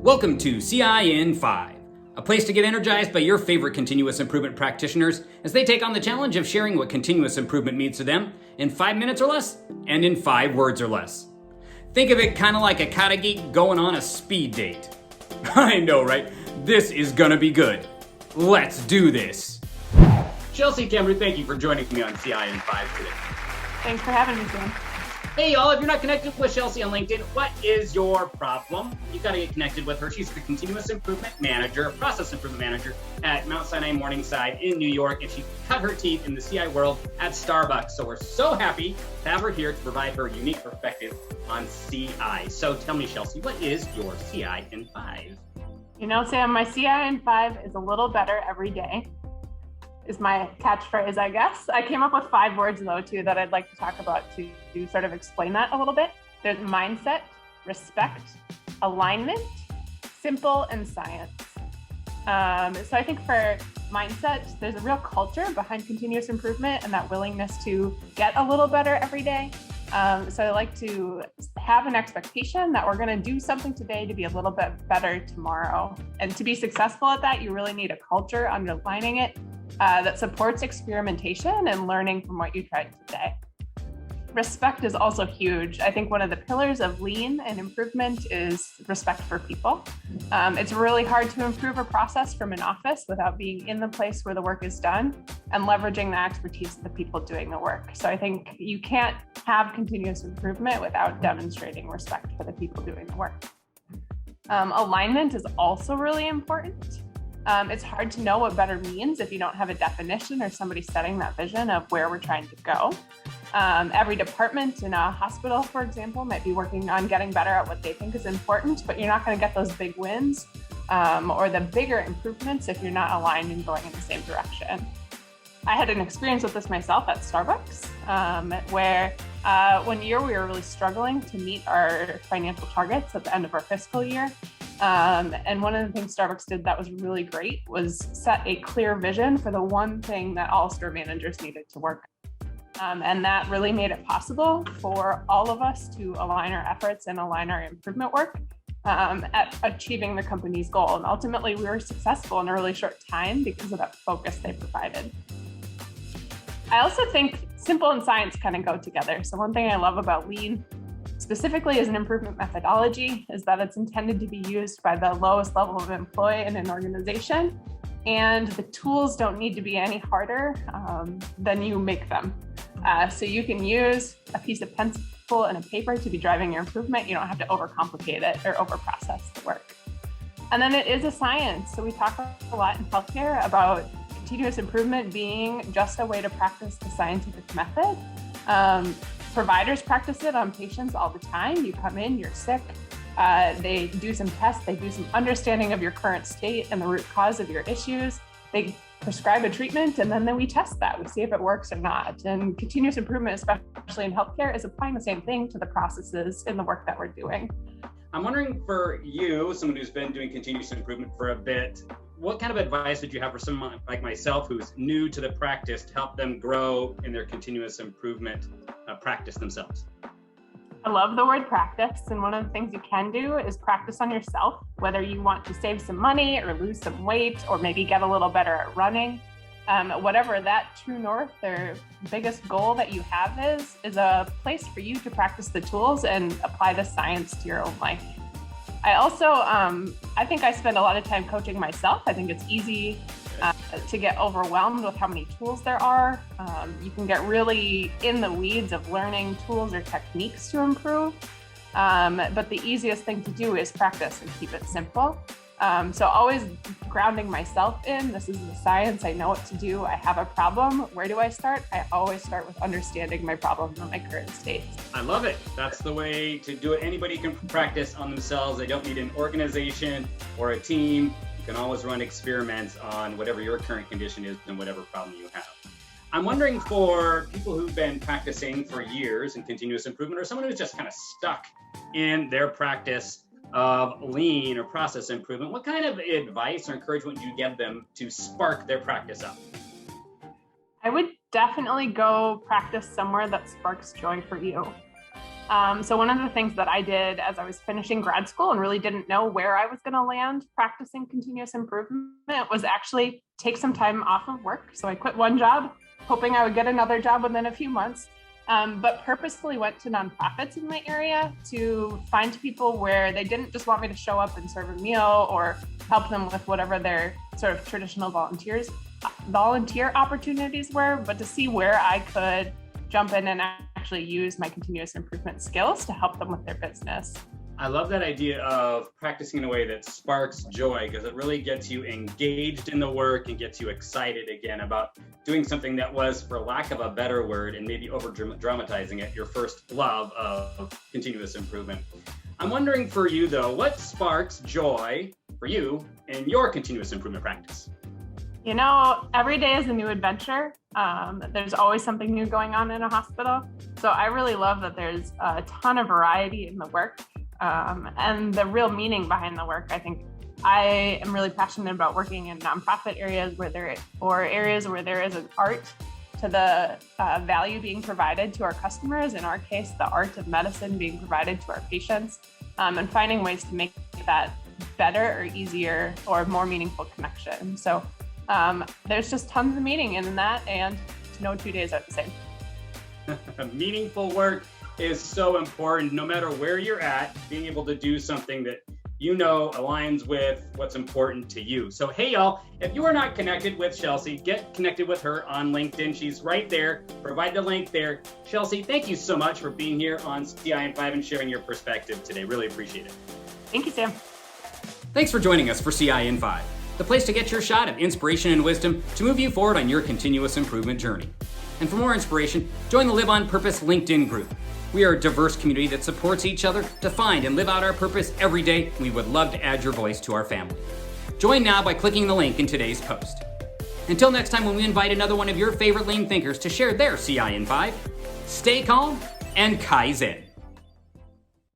Welcome to CI in 5, a place to get energized by your favorite continuous improvement practitioners as they take on the challenge of sharing what continuous improvement means to them in 5 minutes or less and in 5 words or less. Think of it kind of like a kata geek going on a speed date. I know, right? This is gonna be good. Let's do this. Shelcy, Kamrud, thank you for joining me on CI in 5 today. Thanks for having me, Sam. Hey y'all, if you're not connected with Shelcy on LinkedIn, what is your problem? You gotta get connected with her. She's the Continuous Improvement Manager, Process Improvement Manager at Mount Sinai Morningside in New York, and she cut her teeth in the CI world at Starbucks. So we're so happy to have her here to provide her unique perspective on CI. So tell me, Shelcy, what is your CI in 5? You know, Sam, my CI in 5 is a little better every day, is my catchphrase, I guess. I came up with 5 words, though, too, that I'd like to talk about to sort of explain that a little bit. There's mindset, respect, alignment, simple, and science. So I think for mindset, there's a real culture behind continuous improvement and that willingness to get a little better every day. So I like to have an expectation that we're going to do something today to be a little bit better tomorrow. And to be successful at that, you really need a culture underlining it that supports experimentation and learning from what you tried today. Respect is also huge. I think one of the pillars of lean and improvement is respect for people. It's really hard to improve a process from an office without being in the place where the work is done and leveraging the expertise of the people doing the work. So I think you can't have continuous improvement without demonstrating respect for the people doing the work. Alignment is also really important. It's hard to know what better means if you don't have a definition or somebody setting that vision of where we're trying to go. Every department in a hospital, for example, might be working on getting better at what they think is important, but you're not going to get those big wins or the bigger improvements if you're not aligned and going in the same direction. I had an experience with this myself at Starbucks, where one year we were really struggling to meet our financial targets at the end of our fiscal year. And one of the things Starbucks did that was really great was set a clear vision for the one thing that all store managers needed to work on. And that really made it possible for all of us to align our efforts and align our improvement work at achieving the company's goal. And ultimately, we were successful in a really short time because of that focus they provided. I also think simple and science kind of go together. So one thing I love about lean, specifically as an improvement methodology, is that it's intended to be used by the lowest level of employee in an organization. And the tools don't need to be any harder than you make them. So you can use a piece of pencil and a paper to be driving your improvement. You don't have to overcomplicate it or overprocess the work. And then it is a science. So we talk a lot in healthcare about continuous improvement being just a way to practice the scientific method. Providers practice it on patients all the time. You come in, you're sick. They do some tests, they do some understanding of your current state and the root cause of your issues. They prescribe a treatment, and then we test that. We see if it works or not. And continuous improvement, especially in healthcare, is applying the same thing to the processes in the work that we're doing. I'm wondering for you, someone who's been doing continuous improvement for a bit, what kind of advice would you have for someone like myself who's new to the practice to help them grow in their continuous improvement practice themselves? I love the word practice, and one of the things you can do is practice on yourself, whether you want to save some money or lose some weight or maybe get a little better at running. Whatever that true north or biggest goal that you have is a place for you to practice the tools and apply the science to your own life. I also, I think I spend a lot of time coaching myself. I think it's easy to get overwhelmed with how many tools there are. You can get really in the weeds of learning tools or techniques to improve. But the easiest thing to do is practice and keep it simple. So always grounding myself in, this is the science, I know what to do, I have a problem, where do I start? I always start with understanding my problem and my current state. I love it. That's the way to do it. Anybody can practice on themselves. They don't need an organization or a team. You can always run experiments on whatever your current condition is and whatever problem you have. I'm wondering for people who've been practicing for years in continuous improvement, or someone who's just kind of stuck in their practice of lean or process improvement, what kind of advice or encouragement do you give them to spark their practice up? I would definitely go practice somewhere that sparks joy for you. So one of the things that I did as I was finishing grad school and really didn't know where I was going to land practicing continuous improvement was actually take some time off of work. So I quit one job, hoping I would get another job within a few months, but purposefully went to nonprofits in my area to find people where they didn't just want me to show up and serve a meal or help them with whatever their sort of traditional volunteer opportunities were, but to see where I could jump in and actually use my continuous improvement skills to help them with their business. I love that idea of practicing in a way that sparks joy, because it really gets you engaged in the work and gets you excited again about doing something that was, for lack of a better word, and maybe over dramatizing it, your first love of continuous improvement. I'm wondering for you though, what sparks joy for you in your continuous improvement practice? You know, every day is a new adventure. There's always something new going on in a hospital. So I really love that there's a ton of variety in the work and the real meaning behind the work. I think I am really passionate about working in nonprofit areas areas where there is an art to the value being provided to our customers. In our case, the art of medicine being provided to our patients, and finding ways to make that better or easier or more meaningful connection. So there's just tons of meaning in that, and no 2 days are the same. Meaningful work is so important. No matter where you're at, being able to do something that you know aligns with what's important to you. So hey y'all, if you are not connected with Shelcy, get connected with her on LinkedIn. She's right there. Provide the link there. Shelcy, thank you so much for being here on CI&5 and sharing your perspective today. Really appreciate it. Thank you, Sam. Thanks for joining us for CI&5, the place to get your shot of inspiration and wisdom to move you forward on your continuous improvement journey. And for more inspiration, join the Live on Purpose LinkedIn group. We are a diverse community that supports each other to find and live out our purpose every day. We would love to add your voice to our family. Join now by clicking the link in today's post. Until next time, when we invite another one of your favorite lean thinkers to share their CI&5, stay calm and Kaizen.